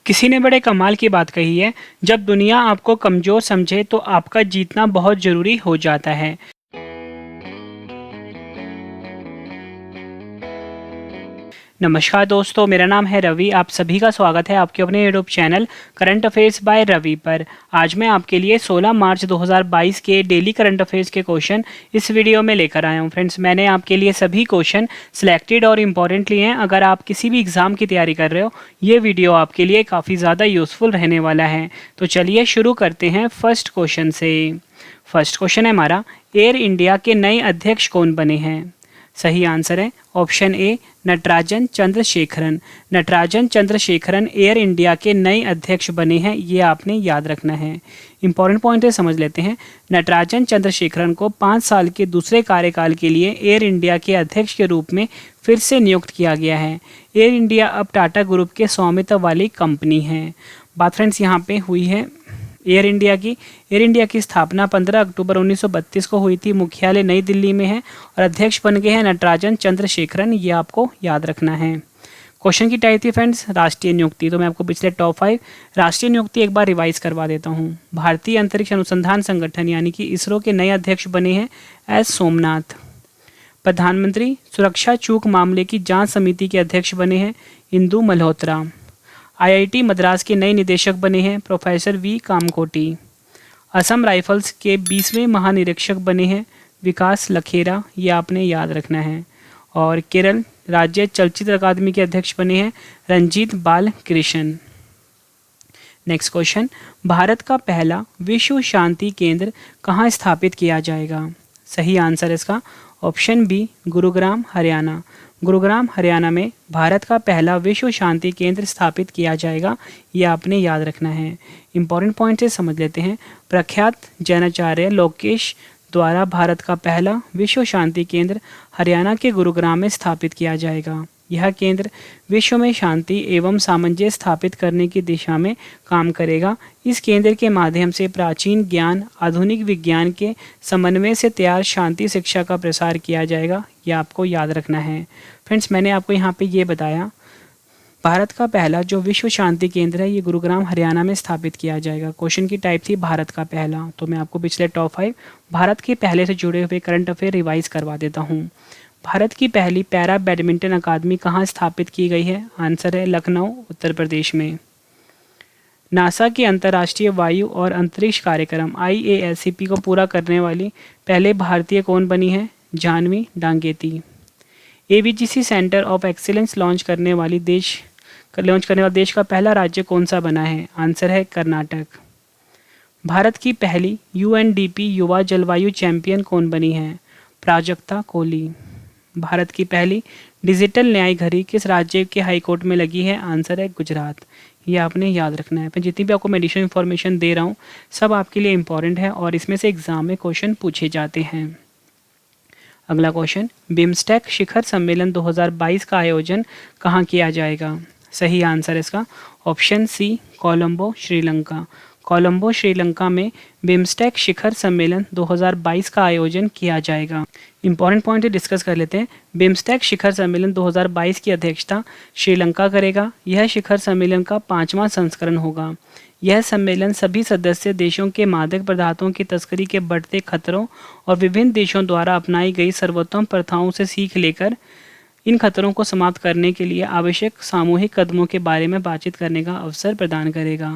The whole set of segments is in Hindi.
किसी ने बड़े कमाल की बात कही है, जब दुनिया आपको कमज़ोर समझे तो आपका जीतना बहुत ज़रूरी हो जाता है। नमस्कार दोस्तों, मेरा नाम है रवि। आप सभी का स्वागत है आपके अपने YouTube channel current affairs by Ravi पर। आज मैं आपके लिए 16 मार्च 2022 के डेली करंट अफेयर्स के क्वेश्चन इस वीडियो में लेकर आया हूं। फ्रेंड्स, मैंने आपके लिए सभी क्वेश्चन सिलेक्टेड और इम्पॉर्टेंट लिए हैं। अगर आप किसी भी एग्ज़ाम की तैयारी कर रहे हो, ये वीडियो आपके लिए काफ़ी ज़्यादा यूज़फुल रहने वाला है। तो चलिए शुरू करते हैं फर्स्ट क्वेश्चन से। फर्स्ट क्वेश्चन है हमारा, एयर इंडिया के नए अध्यक्ष कौन बने हैं? सही आंसर है ऑप्शन ए, नटराजन चंद्रशेखरन। नटराजन चंद्रशेखरन एयर इंडिया के नए अध्यक्ष बने हैं, ये आपने याद रखना है। इंपॉर्टेंट पॉइंट है, समझ लेते हैं। नटराजन चंद्रशेखरन को 5 साल के दूसरे कार्यकाल के लिए एयर इंडिया के अध्यक्ष के रूप में फिर से नियुक्त किया गया है। एयर इंडिया अब टाटा ग्रुप के स्वामित्व वाली कंपनी है। बात फ्रेंड्स यहाँ पे हुई है एयर इंडिया की स्थापना 15 अक्टूबर 1932 को हुई थी। मुख्यालय नई दिल्ली में है और अध्यक्ष बन गए हैं नटराजन चंद्रशेखरन, ये आपको याद रखना है। क्वेश्चन की टाइप थी फ्रेंड्स राष्ट्रीय नियुक्ति, तो मैं आपको पिछले टॉप 5 राष्ट्रीय नियुक्ति एक बार रिवाइज करवा देता हूँ। भारतीय अंतरिक्ष अनुसंधान संगठन यानी कि इसरो के नए अध्यक्ष बने हैं एस सोमनाथ। प्रधानमंत्री सुरक्षा चूक मामले की जांच समिति के अध्यक्ष बने हैं इंदु मल्होत्रा। आईआईटी मद्रास के नए निदेशक बने हैं professor V Kamakoti. Assam rifles के 20वें महानिरीक्षक बने हैं विकास लखेरा, ये आपने याद रखना है। और केरल राज्य चलचित्र अकादमी के अध्यक्ष बने हैं रंजीत बाल कृष्ण। नेक्स्ट क्वेश्चन, भारत का पहला विश्व शांति केंद्र कहाँ स्थापित किया जाएगा? सही आंसर इसका ऑप्शन बी, गुरुग्राम हरियाणा। गुरुग्राम हरियाणा में भारत का पहला विश्व शांति केंद्र स्थापित किया जाएगा, ये आपने याद रखना है। इंपॉर्टेंट पॉइंट से समझ लेते हैं। प्रख्यात जैनाचार्य लोकेश द्वारा भारत का पहला विश्व शांति केंद्र हरियाणा के गुरुग्राम में स्थापित किया जाएगा। यह केंद्र विश्व में शांति एवं सामंजस्य स्थापित करने की दिशा में काम करेगा। इस केंद्र के माध्यम से प्राचीन ज्ञान आधुनिक विज्ञान के समन्वय से तैयार शांति शिक्षा का प्रसार किया जाएगा, यह आपको याद रखना है। फ्रेंड्स, मैंने आपको यहाँ पे ये बताया, भारत का पहला जो विश्व शांति केंद्र है ये गुरुग्राम हरियाणा में स्थापित किया जाएगा। क्वेश्चन की टाइप थी भारत का पहला, तो मैं आपको पिछले टॉप 5 भारत के पहले से जुड़े हुए करंट अफेयर रिवाइज करवा देता हूँ। भारत की पहली पैरा बैडमिंटन अकादमी कहाँ स्थापित की गई है? आंसर है लखनऊ, उत्तर प्रदेश में। नासा के अंतर्राष्ट्रीय वायु और अंतरिक्ष कार्यक्रम IASCP को पूरा करने वाली पहले भारतीय कौन बनी है? Jahnavi Dangeti. ABGC centre of excellence launch करने वाला देश का पहला राज्य कौन सा बना है? आंसर है कर्नाटक। भारत की पहली UNDP युवा जलवायु चैंपियन कौन बनी है? प्राजक्ता कोली। भारत की पहली डिजिटल न्याय घड़ी किस राज्य के हाईकोर्ट में लगी है? आंसर है गुजरात। ये आपने याद रखना है। जितनी भी आपको मेडिसिन इन्फॉर्मेशन दे रहा हूँ सब आपके लिए इंपॉर्टेंट है और इसमें से एग्जाम में क्वेश्चन पूछे जाते हैं। अगला क्वेश्चन, बिम्स्टेक शिखर सम्मेलन 2022 का आयोजन कहाँ किया जाएगा? सही आंसर इसका ऑप्शन सी, कोलंबो श्रीलंका। कोलंबो श्रीलंका में बिम्स्टेक शिखर सम्मेलन 2022 का आयोजन किया जाएगा। इंपॉर्टेंट पॉइंट डिस्कस कर लेते हैं। बिम्स्टेक शिखर सम्मेलन 2022 की अध्यक्षता श्रीलंका करेगा। यह शिखर सम्मेलन का 5वां संस्करण होगा। यह सम्मेलन सभी सदस्य देशों के मादक पदार्थों की तस्करी के बढ़ते खतरों और विभिन्न देशों द्वारा अपनाई गई सर्वोत्तम प्रथाओं से सीख लेकर इन खतरों को समाप्त करने के लिए आवश्यक सामूहिक कदमों के बारे में बातचीत करने का अवसर प्रदान करेगा।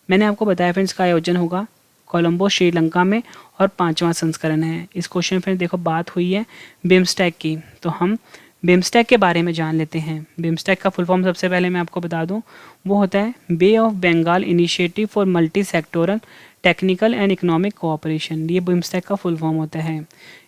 मैंने आपको बताया फ्रेंड्स का आयोजन होगा कोलंबो श्रीलंका में और 5वां संस्करण है। इस क्वेश्चन फ्रेंड्स देखो बात हुई है बिम्स्टेक की, तो हम बिम्स्टेक के बारे में जान लेते हैं। बिम्स्टेक का फुल फॉर्म सबसे पहले मैं आपको बता दूं, वो होता है bay of Bengal initiative for multi sectoral technical and economic cooperation. ये बिम्स्टेक का फुल फॉर्म होता है।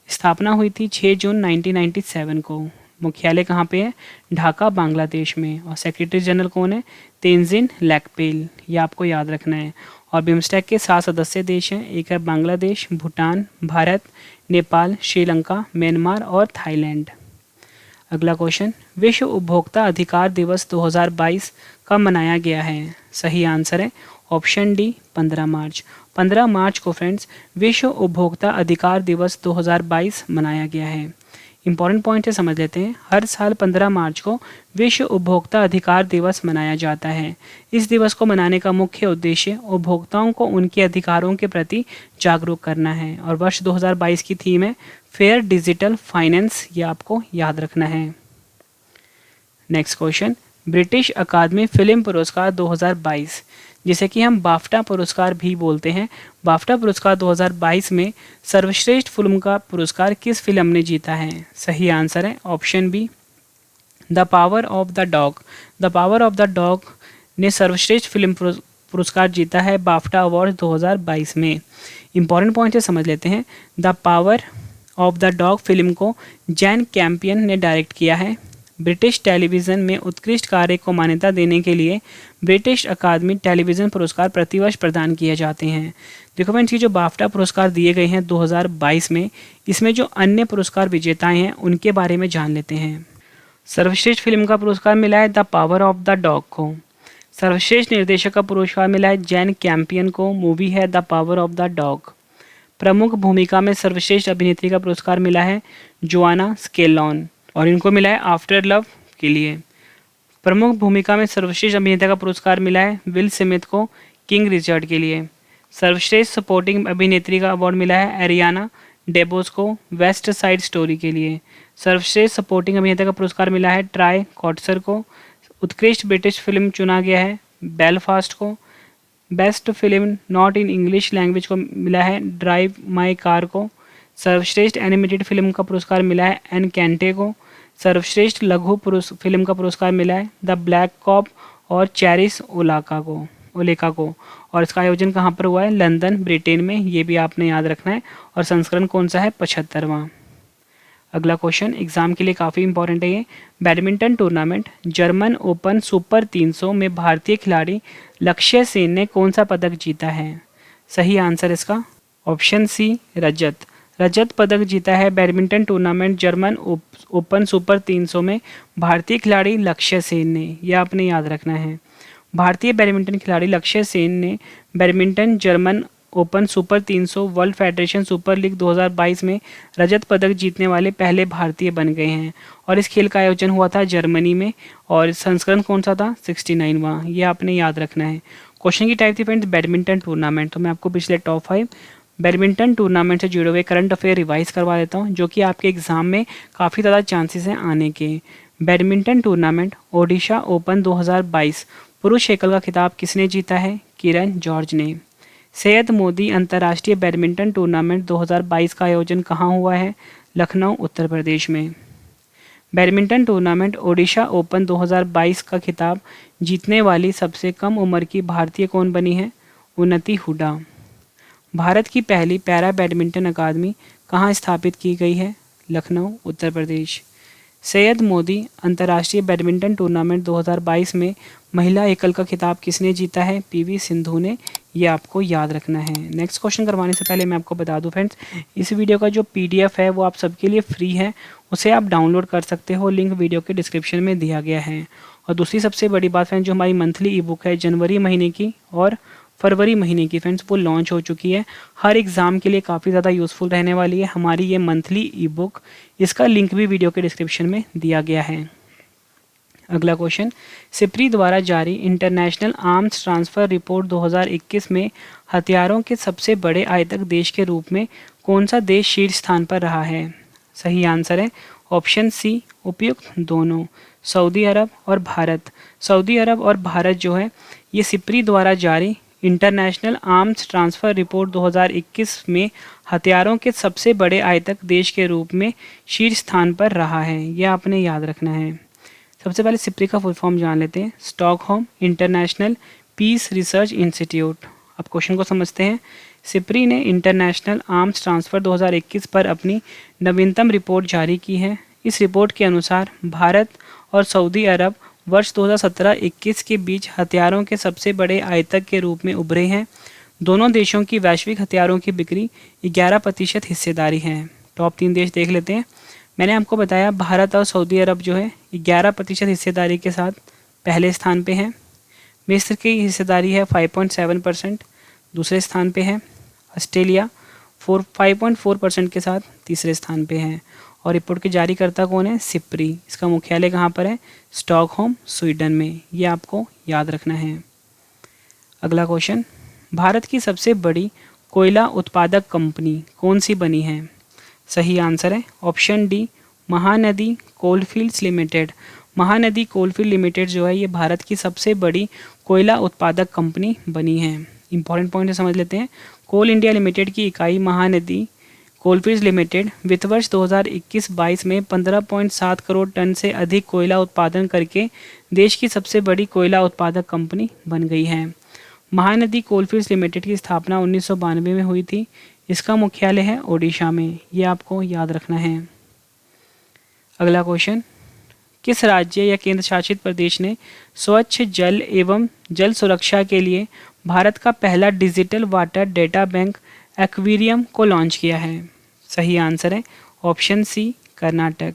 स्थापना हुई थी 6 जून 1997 को। मुख्यालय कहाँ पे है? ढाका, बांग्लादेश में। और सेक्रेटरी जनरल कौन है? तेंजिन लैकपेल, ये आपको याद रखना है। और बिम्स्टेक के 7 सदस्य देश हैं। एक है बांग्लादेश, भूटान, भारत, नेपाल, श्रीलंका, म्यांमार और थाईलैंड। अगला क्वेश्चन, विश्व उपभोक्ता अधिकार दिवस 2022 कब मनाया गया है? सही आंसर है ऑप्शन डी, 15 मार्च। 15 मार्च को फ्रेंड्स विश्व उपभोक्ता अधिकार दिवस 2022 मनाया गया है। इंपॉर्टेंट पॉइंट है, समझ लेते हैं। हर साल 15 मार्च को विश्व उपभोक्ता अधिकार दिवस मनाया जाता है। इस दिवस को मनाने का मुख्य उद्देश्य उपभोक्ताओं को उनके अधिकारों के प्रति जागरूक करना है। और वर्ष 2022 की थीम है फेयर डिजिटल फाइनेंस, ये आपको याद रखना है। नेक्स्ट क्वेश्चन, ब्रिटिश अकादमी फिल्म पुरस्कार 2022, जिसे कि हम बाफ्टा पुरस्कार भी बोलते हैं, बाफ्टा पुरस्कार 2022 में सर्वश्रेष्ठ फिल्म का पुरस्कार किस फिल्म ने जीता है? सही आंसर है option B, the power of the dog. The power of the dog ने सर्वश्रेष्ठ फिल्म पुरस्कार जीता है बाफ्टा अवार्ड 2022 में। इंपॉर्टेंट पॉइंट है, समझ लेते हैं। The power of the dog film को जैन कैंपियन ने डायरेक्ट किया है। ब्रिटिश टेलीविज़न में उत्कृष्ट कार्य को मान्यता देने के लिए ब्रिटिश अकादमी टेलीविज़न पुरस्कार प्रतिवर्ष प्रदान किए जाते हैं। देखो फ्रेंड्स, ये जो बाफ्टा पुरस्कार दिए गए हैं 2022 में, इसमें जो अन्य पुरस्कार विजेताएं हैं उनके बारे में जान लेते हैं। सर्वश्रेष्ठ फिल्म का पुरस्कार मिला है the power of the dog को। सर्वश्रेष्ठ निर्देशक का पुरस्कार मिला है जैन कैंपियन को, मूवी है the power of the dog. प्रमुख भूमिका में सर्वश्रेष्ठ अभिनेत्री का पुरस्कार मिला है जोआना स्केलॉन, और इनको मिला है आफ्टर लव के लिए। प्रमुख भूमिका में सर्वश्रेष्ठ अभिनेता का पुरस्कार मिला है विल स्मिथ को किंग रिचर्ड के लिए। सर्वश्रेष्ठ सपोर्टिंग अभिनेत्री का अवार्ड मिला है एरियाना डेबोस को वेस्ट साइड स्टोरी के लिए। सर्वश्रेष्ठ सपोर्टिंग अभिनेता का पुरस्कार मिला है ट्राई कॉट्सर को। उत्कृष्ट ब्रिटिश फिल्म चुना गया है बेलफास्ट को। Best film not in English language को मिला है ड्राइव माई कार को। सर्वश्रेष्ठ एनिमेटेड फिल्म का पुरस्कार मिला है एनकैंटे को। सर्वश्रेष्ठ लघु फिल्म का पुरस्कार मिला है द ब्लैक कॉप और चेरिस ओलेका को। और इसका आयोजन कहाँ पर हुआ है? लंदन, ब्रिटेन में। ये भी आपने याद रखना है। और संस्करण कौन सा है? 75वां। अगला क्वेश्चन एग्जाम के लिए काफ़ी इंपॉर्टेंट है ये। Badminton tournament German open super 300 में भारतीय खिलाड़ी लक्ष्य सेन ने कौन सा पदक जीता है? सही आंसर इसका ऑप्शन सी, रजत पदक जीता है badminton tournament German open super 300 में भारतीय खिलाड़ी लक्ष्य सेन ने। यह आपने याद रखना है। भारतीय बैडमिंटन खिलाड़ी लक्ष्य सेन ने badminton German open super 300 world federation super league 2022 में रजत पदक जीतने वाले पहले भारतीय बन गए हैं। और इस खेल का आयोजन हुआ था जर्मनी में, और संस्करण कौन सा था? 69वां। ये आपने याद रखना है। क्वेश्चन की टाइप थी फ्रेंड्स बैडमिंटन टूर्नामेंट। तो मैं आपको पिछले टॉप 5 बैडमिंटन टूर्नामेंट से जुड़े हुए करंट अफेयर रिवाइज करवा देता हूँ, जो कि आपके एग्जाम में काफ़ी ज़्यादा चांसेस हैं आने के। बैडमिंटन टूर्नामेंट ओडिशा ओपन 2022 पुरुष एकल का खिताब किसने जीता है? किरण जॉर्ज ने। सैयद मोदी अंतर्राष्ट्रीय बैडमिंटन टूर्नामेंट 2022 का आयोजन कहाँ हुआ है? लखनऊ, उत्तर प्रदेश में। बैडमिंटन टूर्नामेंट ओडिशा ओपन 2022 का खिताब जीतने वाली सबसे कम उम्र की भारतीय कौन बनी है? उन्नति हुडा। भारत की पहली पैरा बैडमिंटन अकादमी कहाँ स्थापित की गई है? लखनऊ, उत्तर प्रदेश। सैयद मोदी अंतर्राष्ट्रीय बैडमिंटन टूर्नामेंट 2022 में महिला एकल का खिताब किसने जीता है? पीवी सिंधु ने। ये आपको याद रखना है। नेक्स्ट क्वेश्चन करवाने से पहले मैं आपको बता दूं फ्रेंड्स, इस वीडियो का जो पीडीएफ है वो आप सबके लिए फ्री है, उसे आप डाउनलोड कर सकते हो। लिंक वीडियो के डिस्क्रिप्शन में दिया गया है। और दूसरी सबसे बड़ी बात फ्रेंड्स, जो हमारी मंथली ई बुक है जनवरी महीने की और फरवरी महीने की फ्रेंड्स, वो लॉन्च हो चुकी है। हर एग्ज़ाम के लिए काफ़ी ज़्यादा यूज़फुल रहने वाली है हमारी ये मंथली ई बुक। इसका लिंक भी वीडियो के डिस्क्रिप्शन में दिया गया है। अगला क्वेश्चन, सिप्री द्वारा जारी इंटरनेशनल आर्म्स ट्रांसफ़र रिपोर्ट 2021 में हथियारों के सबसे बड़े आयातक देश के रूप में कौन सा देश शीर्ष स्थान पर रहा है? सही आंसर है ऑप्शन सी, उपयुक्त दोनों, सऊदी अरब और भारत। सऊदी अरब और भारत जो है ये सिप्री द्वारा जारी इंटरनेशनल आर्म्स ट्रांसफ़र रिपोर्ट 2021 में हथियारों के सबसे बड़े आयातक देश के रूप में शीर्ष स्थान पर रहा है। यह आपने याद रखना है। सबसे पहले सिप्री का फुल फॉर्म जान लेते हैं, Stockholm International Peace Research Institute. अब क्वेश्चन को समझते हैं। सिप्री ने इंटरनेशनल आर्म्स ट्रांसफ़र 2021 पर अपनी नवीनतम रिपोर्ट जारी की है। इस रिपोर्ट के अनुसार भारत और सऊदी अरब वर्ष 2017-21 के बीच हथियारों के सबसे बड़े आयातक के रूप में उभरे हैं। दोनों देशों की वैश्विक हथियारों की बिक्री 11% हिस्सेदारी है। टॉप 3 देश देख लेते हैं। मैंने आपको बताया भारत और सऊदी अरब जो है 11% हिस्सेदारी के साथ पहले स्थान पे हैं। मिस्र की हिस्सेदारी है 5.7%, दूसरे स्थान पे है। ऑस्ट्रेलिया 5.4% के साथ तीसरे स्थान पे है। और रिपोर्ट के जारीकर्ता कौन है? सिप्री। इसका मुख्यालय कहाँ पर है? स्टॉकहोम, स्वीडन में। ये आपको याद रखना है। अगला क्वेश्चन, भारत की सबसे बड़ी कोयला उत्पादक कंपनी कौन सी बनी है? सही आंसर है option D, Mahanadi coalfields limited. Mahanadi coalfield limited जो है ये भारत की सबसे बड़ी कोयला उत्पादक कंपनी बनी है। इंपॉर्टेंट पॉइंट समझ लेते हैं। कोल इंडिया लिमिटेड की इकाई महानदी कोलफील्ड्स लिमिटेड वित्त वर्ष 2021-22 में 15.7 करोड़ टन से अधिक कोयला उत्पादन करके देश की सबसे बड़ी कोयला उत्पादक कंपनी बन गई है। महानदी कोलफील्ड्स लिमिटेड की स्थापना 1992 में हुई थी। इसका मुख्यालय है ओडिशा में। ये आपको याद रखना है। अगला क्वेश्चन, किस राज्य या केंद्र शासित प्रदेश ने स्वच्छ जल एवं जल सुरक्षा के लिए भारत का पहला digital water data bank aquarium को लॉन्च किया है? सही आंसर है ऑप्शन सी, कर्नाटक।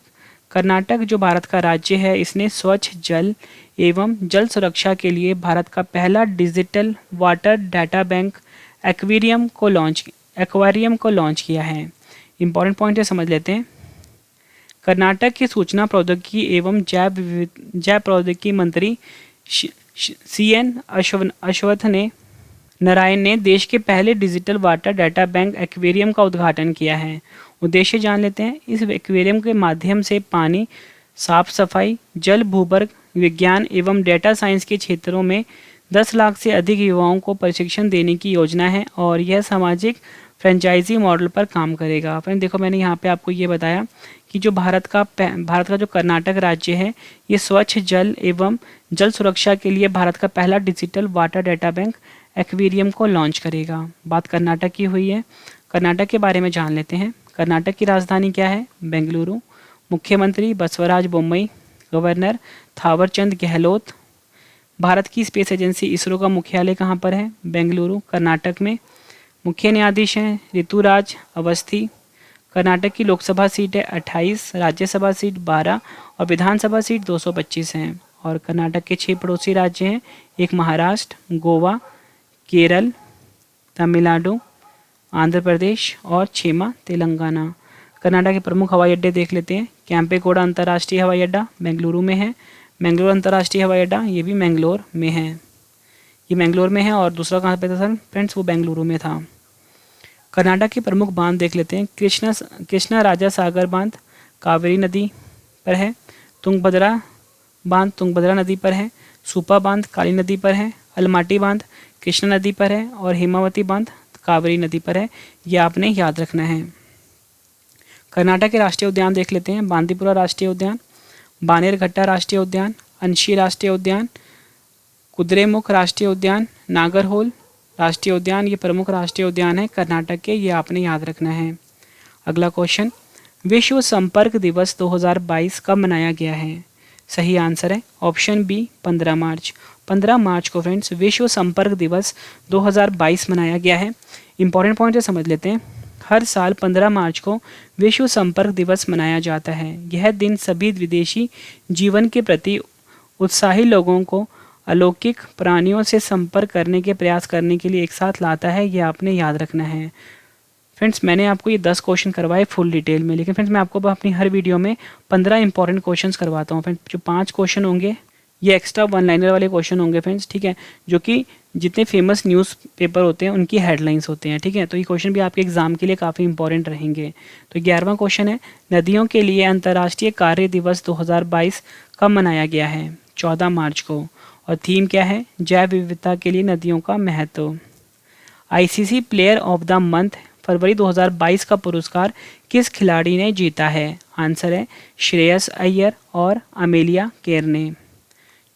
कर्नाटक जो भारत का राज्य है, इसने स्वच्छ जल एवं जल सुरक्षा के लिए भारत का पहला digital water data bank aquarium को लॉन्च किया है। इंपॉर्टेंट पॉइंट है, समझ लेते हैं। कर्नाटक के सूचना प्रौद्योगिकी एवं जैव प्रौद्योगिकी मंत्री CN अश्वथ नारायण ने देश के पहले digital water data bank aquarium का उद्घाटन किया है। उद्देश्य जान लेते हैं। इस एक्वेरियम के माध्यम से पानी, साफ सफाई, जल भूगर्भ विज्ञान एवं डेटा साइंस के क्षेत्रों में 10 लाख से अधिक युवाओं को प्रशिक्षण देने की योजना है और यह सामाजिक फ्रेंचाइजी मॉडल पर काम करेगा। फ्रेंड देखो, मैंने यहाँ पे आपको ये बताया कि जो भारत का जो कर्नाटक राज्य है, ये स्वच्छ जल एवं जल सुरक्षा के लिए भारत का पहला digital water data bank aquarium को लॉन्च करेगा। बात कर्नाटक की हुई है। कर्नाटक के बारे में जान लेते हैं। कर्नाटक की राजधानी क्या है? बेंगलुरु। मुख्यमंत्री बसवराज बोम्मई। गवर्नर थावरचंद गहलोत। भारत की स्पेस एजेंसी इसरो का मुख्यालय कहाँ पर है? बेंगलुरु, कर्नाटक में। मुख्य न्यायाधीश हैं ऋतुराज अवस्थी। कर्नाटक की लोकसभा सीट है 28, राज्यसभा सीट 12 और विधानसभा सीट 225 हैं। और कर्नाटक के 6 पड़ोसी राज्य हैं, एक महाराष्ट्र, गोवा, केरल, तमिलनाडु, आंध्र प्रदेश और 6वां तेलंगाना। कर्नाटक के प्रमुख हवाई अड्डे देख लेते हैं। कैंपेगौड़ा अंतर्राष्ट्रीय हवाई अड्डा बेंगलुरु में है। मैंगलोर अंतर्राष्ट्रीय हवाई अड्डा ये भी मैंगलोर में है। ये मैंगलोर में है और दूसरा कहाँ पे था सर फ्रेंड्स? वो बेंगलुरु में था। कर्नाटक के प्रमुख बांध देख लेते हैं। कृष्णा राजा सागर बांध कावेरी नदी पर है। तुंगभद्रा बांध तुंगभद्रा नदी पर है। सुपा बांध काली नदी पर है। अलमाटी बांध कृष्णा नदी पर है और हेमावती बांध कावेरी नदी पर है। ये आपने याद रखना है। कर्नाटक के राष्ट्रीय उद्यान देख लेते हैं। बांदीपुरा राष्ट्रीय उद्यान, बानेरघट्टा राष्ट्रीय उद्यान, अंशी राष्ट्रीय उद्यान, कुद्रेमुख राष्ट्रीय उद्यान, नागरहोल राष्ट्रीय उद्यान। ये प्रमुख राष्ट्रीय उद्यान है कर्नाटक के। ये आपने याद रखना है। अगला क्वेश्चन, विश्व संपर्क दिवस 2022 कब मनाया गया है? सही आंसर है ऑप्शन बी, 15 मार्च। 15 मार्च को फ्रेंड्स विश्व संपर्क दिवस 2022 मनाया गया है। इंपॉर्टेंट पॉइंट है, समझ लेते हैं। हर साल 15 मार्च को विश्व संपर्क दिवस मनाया जाता है। यह दिन सभी विदेशी जीवन के प्रति उत्साही लोगों को अलौकिक प्राणियों से संपर्क करने के प्रयास करने के लिए एक साथ लाता है। यह आपने याद रखना है। फ्रेंड्स मैंने आपको ये 10 क्वेश्चन करवाए फुल डिटेल में, लेकिन फ्रेंड्स मैं आपको अपनी हर वीडियो में 15 इंपॉर्टेंट क्वेश्चंस करवाता हूँ। फ्रेंड्स जो 5 क्वेश्चन होंगे ये एक्स्ट्रा 1 लाइनर वाले क्वेश्चन होंगे फ्रेंड्स, ठीक है, जो कि जितने फेमस न्यूज़ पेपर होते हैं उनकी हेडलाइंस होते हैं, ठीक है। तो ये क्वेश्चन भी आपके एग्जाम के लिए काफ़ी इंपॉर्टेंट रहेंगे। तो 11वां क्वेश्चन है, नदियों के लिए अंतर्राष्ट्रीय कार्य दिवस 2022 कब मनाया गया है? 14 मार्च को। और थीम क्या है? जैव विविधता के लिए नदियों का महत्व। ICC player of the month फरवरी 2022 का पुरस्कार किस खिलाड़ी ने जीता है? आंसर है श्रेयस अय्यर और अमेलिया केर ने।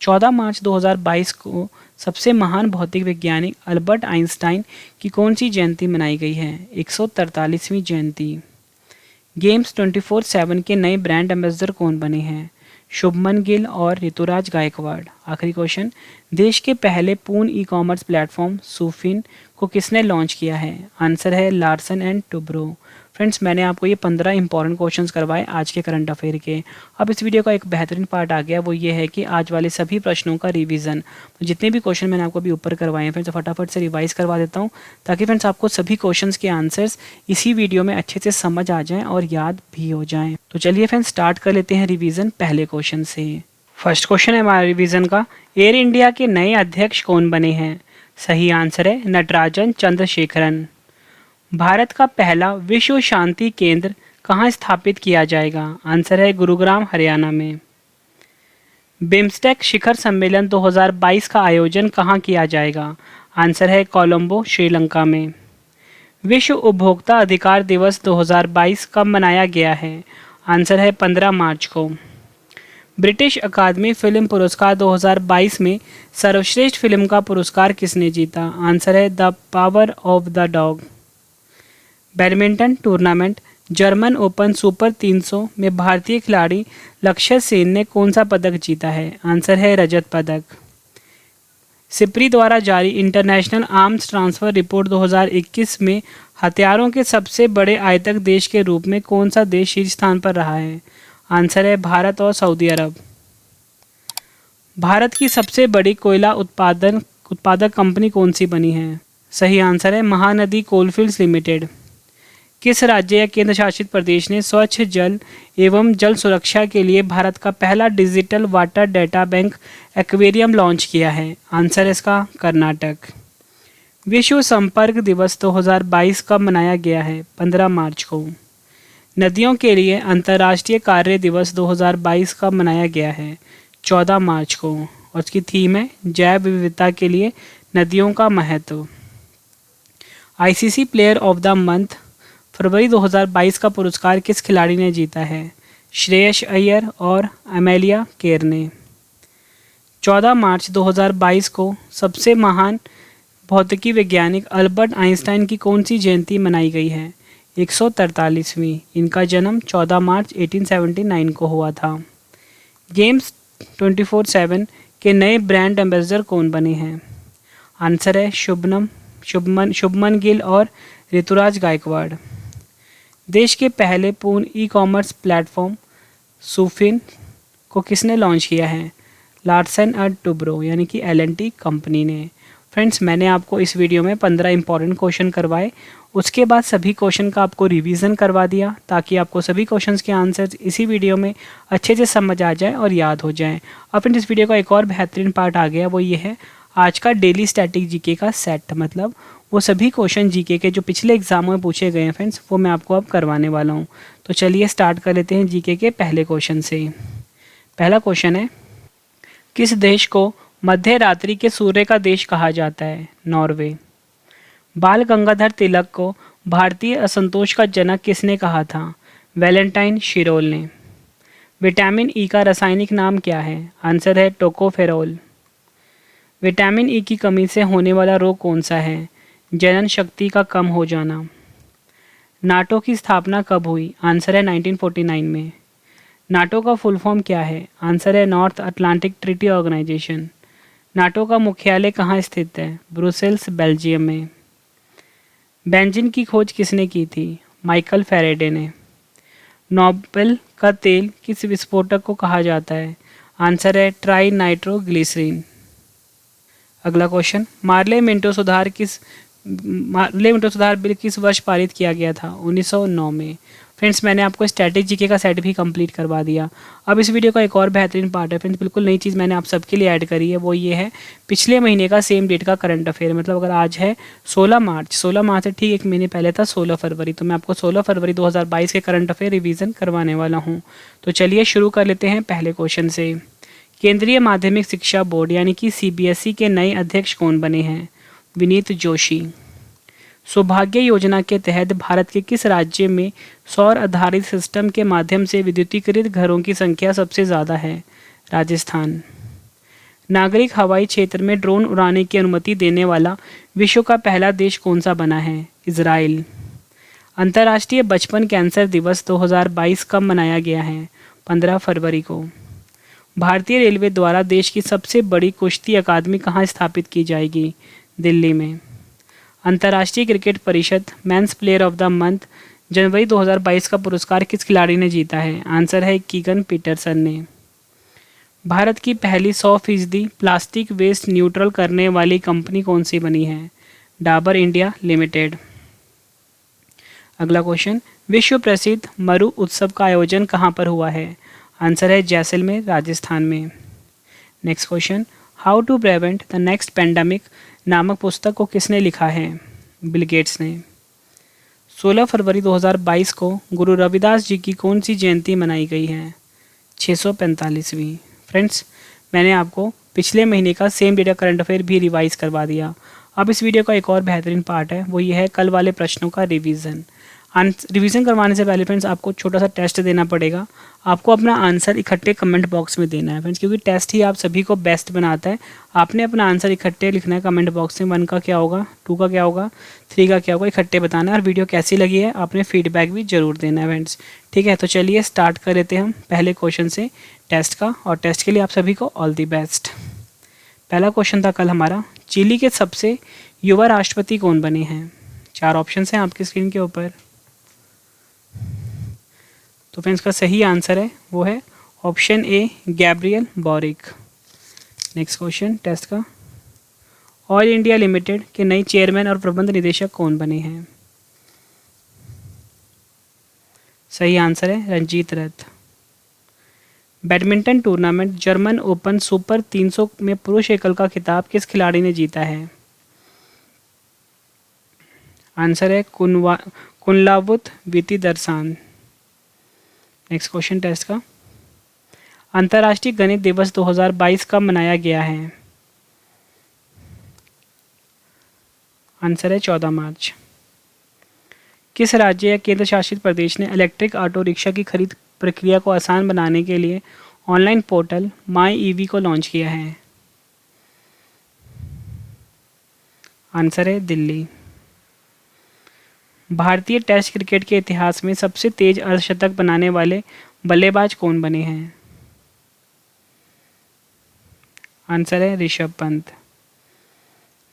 14 मार्च 2022 को सबसे महान भौतिक वैज्ञानिक अल्बर्ट आइंस्टाइन की कौन सी जयंती मनाई गई है? 143वीं जयंती। गेम्स 24/7 के नए ब्रांड एम्बेसडर कौन बने हैं? शुभमन गिल और ऋतुराज गायकवाड़। आखिरी क्वेश्चन, देश के पहले पूर्ण ई-कॉमर्स प्लेटफॉर्म सूफिन को किसने लॉन्च किया है? आंसर है लार्सन एंड टुब्रो। फ्रेंड्स, मैंने आपको ये 15 इंपॉर्टेंट क्वेश्चंस करवाए आज के करंट अफेयर के। अब इस वीडियो का एक बेहतरीन पार्ट आ गया, वो ये है कि आज वाले सभी प्रश्नों का रिवीजन। तो जितने भी क्वेश्चन मैंने आपको अभी ऊपर करवाए हैं फ्रेंड्स, फटाफट से रिवाइज करवा देता हूँ, ताकि फ्रेंड्स आपको सभी क्वेश्चंस के आंसर्स इसी वीडियो में अच्छे से समझ आ जाएँ और याद भी हो जाएँ। तो चलिए फ्रेंड्स, स्टार्ट कर लेते हैं रिविज़न पहले क्वेश्चन से। फर्स्ट क्वेश्चन है हमारा रिवीजन का, एयर इंडिया के नए अध्यक्ष कौन बने हैं? सही आंसर है नटराजन चंद्रशेखरन। भारत का पहला विश्व शांति केंद्र कहाँ स्थापित किया जाएगा? आंसर है गुरुग्राम, हरियाणा में। बिम्स्टेक शिखर सम्मेलन 2022 का आयोजन कहाँ किया जाएगा? आंसर है कोलंबो, श्रीलंका में। विश्व उपभोक्ता अधिकार दिवस 2022 कब मनाया गया है? आंसर है 15 मार्च को। ब्रिटिश अकादमी फिल्म पुरस्कार 2022 में सर्वश्रेष्ठ फिल्म का पुरस्कार किसने जीता? आंसर है the power of the dog. Badminton tournament German open super 300 में भारतीय खिलाड़ी लक्ष्य सेन ने कौन सा पदक जीता है? आंसर है रजत पदक। सिप्री द्वारा जारी इंटरनेशनल आर्म्स ट्रांसफ़र रिपोर्ट 2021 में हथियारों के सबसे बड़े आयातक देश के रूप में कौन सा देश शीर्ष स्थान पर रहा है? आंसर है भारत और सऊदी अरब। भारत की सबसे बड़ी कोयला उत्पादक कंपनी कौन सी बनी है? सही आंसर है महानदी कोलफील्ड्स लिमिटेड। किस राज्य या केंद्र शासित प्रदेश ने स्वच्छ जल एवं जल सुरक्षा के लिए भारत का पहला digital water data bank aquarium launch किया है? आंसर है इसका कर्नाटक। विश्व संपर्क दिवस 2022 कब मनाया गया है? 15 मार्च को। नदियों के लिए अंतर्राष्ट्रीय कार्य दिवस 2022 कब मनाया गया है? 14 मार्च को। और उसकी थीम है जैव विविधता के लिए नदियों का महत्व। ICC player of the month फरवरी 2022 का पुरस्कार किस खिलाड़ी ने जीता है? श्रेयस अय्यर और अमेलिया केर ने। 14 मार्च 2022 को सबसे महान भौतिकी वैज्ञानिक अल्बर्ट आइंस्टाइन की कौन सी जयंती मनाई गई है? 143वीं। इनका जन्म 14 मार्च 1879 को हुआ था। गेम्स 24/7 के नए ब्रांड एम्बेसडर कौन बने हैं? आंसर है शुभमन गिल और ऋतुराज गायकवाड़। देश के पहले पूर्ण ई कॉमर्स प्लेटफॉर्म सुफिन को किसने लॉन्च किया है? लार्सन एंड टुब्रो यानी कि L&T कंपनी ने। फ्रेंड्स, मैंने आपको इस वीडियो में 15 इंपॉर्टेंट क्वेश्चन करवाए, उसके बाद सभी क्वेश्चन का आपको रिवीजन करवा दिया, ताकि आपको सभी क्वेश्चंस के आंसर्स इसी वीडियो में अच्छे से समझ आ जाए और याद हो जाए। अब फ्रेंड्स, इस वीडियो का एक और बेहतरीन पार्ट आ गया, वो ये है आज का डेली स्टैटिक जीके का सेट। मतलब वो सभी क्वेश्चन जीके के जो पिछले एग्जामों में पूछे गए हैं फ्रेंड्स, वो मैं आपको अब करवाने वाला हूँ। तो चलिए स्टार्ट कर लेते हैं जीके के पहले क्वेश्चन से। पहला क्वेश्चन है, किस देश को मध्य रात्रि के सूर्य का देश कहा जाता है? नॉर्वे। बाल गंगाधर तिलक को भारतीय असंतोष का जनक किसने कहा था? वैलेंटाइन शिरोल ने। विटामिन ई का रासायनिक नाम क्या है? आंसर है टोकोफेरोल। विटामिन ई की कमी से होने वाला रोग कौन सा है? जनन शक्ति का कम हो जाना। नाटो की स्थापना कब हुई? आंसर है 1949 में। नाटो का फुल फॉर्म क्या है? आंसर है North Atlantic Treaty Organization. NATO का मुख्यालय कहाँ स्थित है? ब्रुसेल्स, बेल्जियम में। बेंजीन की खोज किसने की थी? माइकल फैराडे ने। नोबेल का तेल किस विस्फोटक को कहा जाता है? आंसर है ट्राई नाइट्रोग्लिसरीन। अगला क्वेश्चन, मार्ले मिंटो सुधार बिल किस वर्ष पारित किया गया था? 1909 में। फ्रेंड्स, मैंने आपको स्टैटिक जीके का सेट भी कंप्लीट करवा दिया। अब इस वीडियो का एक और बेहतरीन पार्ट है फ्रेंड्स, बिल्कुल नई चीज़ मैंने आप सबके लिए ऐड करी है, वो ये है पिछले महीने का सेम डेट का करंट अफेयर। मतलब अगर आज है 16 मार्च से ठीक एक महीने पहले था 16 फरवरी, तो मैं आपको 16 फरवरी 2022 के करंट अफेयर रिवीजन करवाने वाला हूँ। तो चलिए शुरू कर लेते हैं पहले क्वेश्चन से। केंद्रीय माध्यमिक शिक्षा बोर्ड यानी कि CBSE के नए अध्यक्ष कौन बने हैं? विनीत जोशी। सौभाग्य योजना के तहत भारत के किस राज्य में सौर आधारित सिस्टम के माध्यम से विद्युतीकृत घरों की संख्या सबसे ज़्यादा है? राजस्थान। नागरिक हवाई क्षेत्र में ड्रोन उड़ाने की अनुमति देने वाला विश्व का पहला देश कौन सा बना है? इजराइल। अंतर्राष्ट्रीय बचपन कैंसर दिवस 2022 कब मनाया गया है? 15 फरवरी को। भारतीय रेलवे द्वारा देश की सबसे बड़ी कुश्ती अकादमी कहाँ स्थापित की जाएगी? दिल्ली में। अंतर्राष्ट्रीय क्रिकेट परिषद men's player of the month जनवरी 2022 का पुरस्कार किस खिलाड़ी ने जीता है? आंसर है कीगन पीटरसन ने। भारत की पहली 100% प्लास्टिक वेस्ट न्यूट्रल करने वाली कंपनी कौन सी बनी है? Dabur India limited. अगला क्वेश्चन, विश्व प्रसिद्ध मरु उत्सव का आयोजन कहाँ पर हुआ है? आंसर है जैसलमेर राजस्थान में। Next question, how to prevent the next pandemic नामक पुस्तक को किसने लिखा है? बिल गेट्स ने। 16 फरवरी 2022 को गुरु रविदास जी की कौन सी जयंती मनाई गई है? 645वीं। फ्रेंड्स, मैंने आपको पिछले महीने का सेम डेटा करंट अफेयर भी रिवाइज करवा दिया। अब इस वीडियो का एक और बेहतरीन पार्ट है, वो ये है कल वाले प्रश्नों का रिवीजन। रिवीजन करवाने से पहले फ्रेंड्स आपको छोटा सा टेस्ट देना पड़ेगा। आपको अपना आंसर इकट्ठे कमेंट बॉक्स में देना है फ्रेंड्स, क्योंकि टेस्ट ही आप सभी को बेस्ट बनाता है। आपने अपना आंसर इकट्ठे लिखना है कमेंट बॉक्स में। 1 का क्या होगा, 2 का क्या होगा, 3 का क्या होगा, इकट्ठे बताना है। और वीडियो कैसी लगी है आपने फीडबैक भी जरूर देना है फ्रेंड्स। ठीक है, तो चलिए स्टार्ट कर देते हैं हम पहले क्वेश्चन से टेस्ट का। और टेस्ट के लिए आप सभी को ऑल दी बेस्ट। पहला क्वेश्चन था कल हमारा, चिली के सबसे युवा राष्ट्रपति कौन बने हैं? 4 ऑप्शन हैं आपकी स्क्रीन के ऊपर। तो फ्रेंड्स का सही आंसर है वो है option A, Gabriel Boric. Next question test का, ऑयल इंडिया लिमिटेड के नए चेयरमैन और प्रबंध निदेशक कौन बने हैं? सही आंसर है रंजीत रथ। Badminton tournament German open super 300 में पुरुष एकल का खिताब किस खिलाड़ी ने जीता है? आंसर है कुनलावुत वितिदर्शान। नेक्स्ट क्वेश्चन टेस्ट का, अंतर्राष्ट्रीय गणित दिवस 2022 कब मनाया गया है? आंसर है 14 मार्च। किस राज्य या केंद्र शासित प्रदेश ने इलेक्ट्रिक ऑटो रिक्शा की खरीद प्रक्रिया को आसान बनाने के लिए ऑनलाइन पोर्टल माई ईवी को लॉन्च किया है? आंसर है दिल्ली। भारतीय टेस्ट क्रिकेट के इतिहास में सबसे तेज अर्धशतक बनाने वाले बल्लेबाज कौन बने हैं? आंसर है ऋषभ पंत।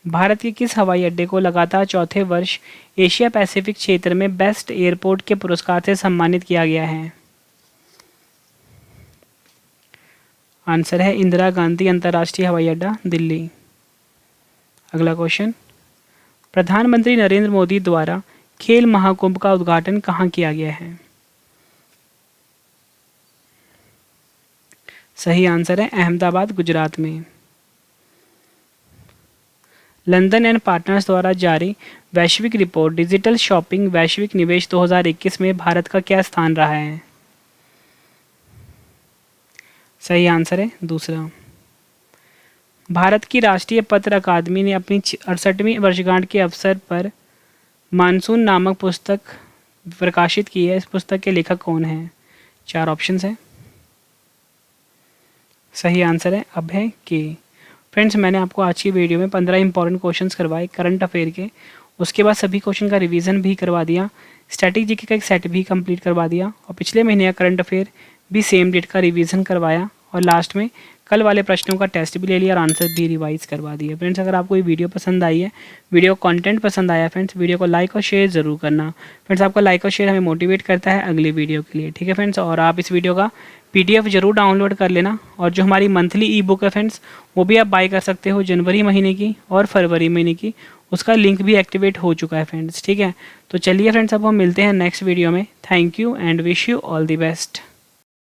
भारत के किस हवाई अड्डे को लगातार चौथे वर्ष एशिया पैसिफिक क्षेत्र में बेस्ट एयरपोर्ट के पुरस्कार से सम्मानित किया गया है? आंसर है इंदिरा गांधी अंतर्राष्ट्रीय हवाई अड्डा दिल्ली। अगला क्वेश्चन, प्रधानमंत्री नरेंद्र मोदी द्वारा खेल महाकुंभ का उद्घाटन कहाँ किया गया है? सही आंसर है अहमदाबाद गुजरात में। लंदन एंड पार्टनर्स द्वारा जारी वैश्विक रिपोर्ट डिजिटल शॉपिंग वैश्विक निवेश 2021 में भारत का क्या स्थान रहा है? सही आंसर है दूसरा। भारत की राष्ट्रीय पत्र अकादमी ने अपनी 68वीं वर्षगांठ के अवसर पर मानसून नामक पुस्तक प्रकाशित की है। इस पुस्तक के लेखक कौन हैं? 4 ऑप्शन हैं। सही आंसर है अभय के। फ्रेंड्स, मैंने आपको आज की वीडियो में 15 इंपॉर्टेंट क्वेश्चंस करवाए करंट अफेयर के। उसके बाद सभी क्वेश्चन का रिवीजन भी करवा दिया, स्टैटिक जीके का एक सेट भी कंप्लीट करवा दिया, और पिछले महीने का करंट अफेयर भी सेम डेट का रिवीजन करवाया, और लास्ट में कल वाले प्रश्नों का टेस्ट भी ले लिया और आंसर भी रिवाइज करवा दिए। फ्रेंड्स, अगर आपको ये वीडियो पसंद आई है, वीडियो कंटेंट पसंद आया फ्रेंड्स, वीडियो को लाइक और शेयर ज़रूर करना। फ्रेंड्स, आपका लाइक और शेयर हमें मोटिवेट करता है अगली वीडियो के लिए। ठीक है फ्रेंड्स, और आप इस वीडियो का PDF जरूर डाउनलोड कर लेना, और जो हमारी मंथली ई बुक है फ्रेंड्स, वो भी आप बाय कर सकते हो जनवरी महीने की और फरवरी महीने की। उसका लिंक भी एक्टिवेट हो चुका है फ्रेंड्स। ठीक है, तो चलिए फ्रेंड्स, अब हम मिलते हैं नेक्स्ट वीडियो में। Thank you and wish you all the best.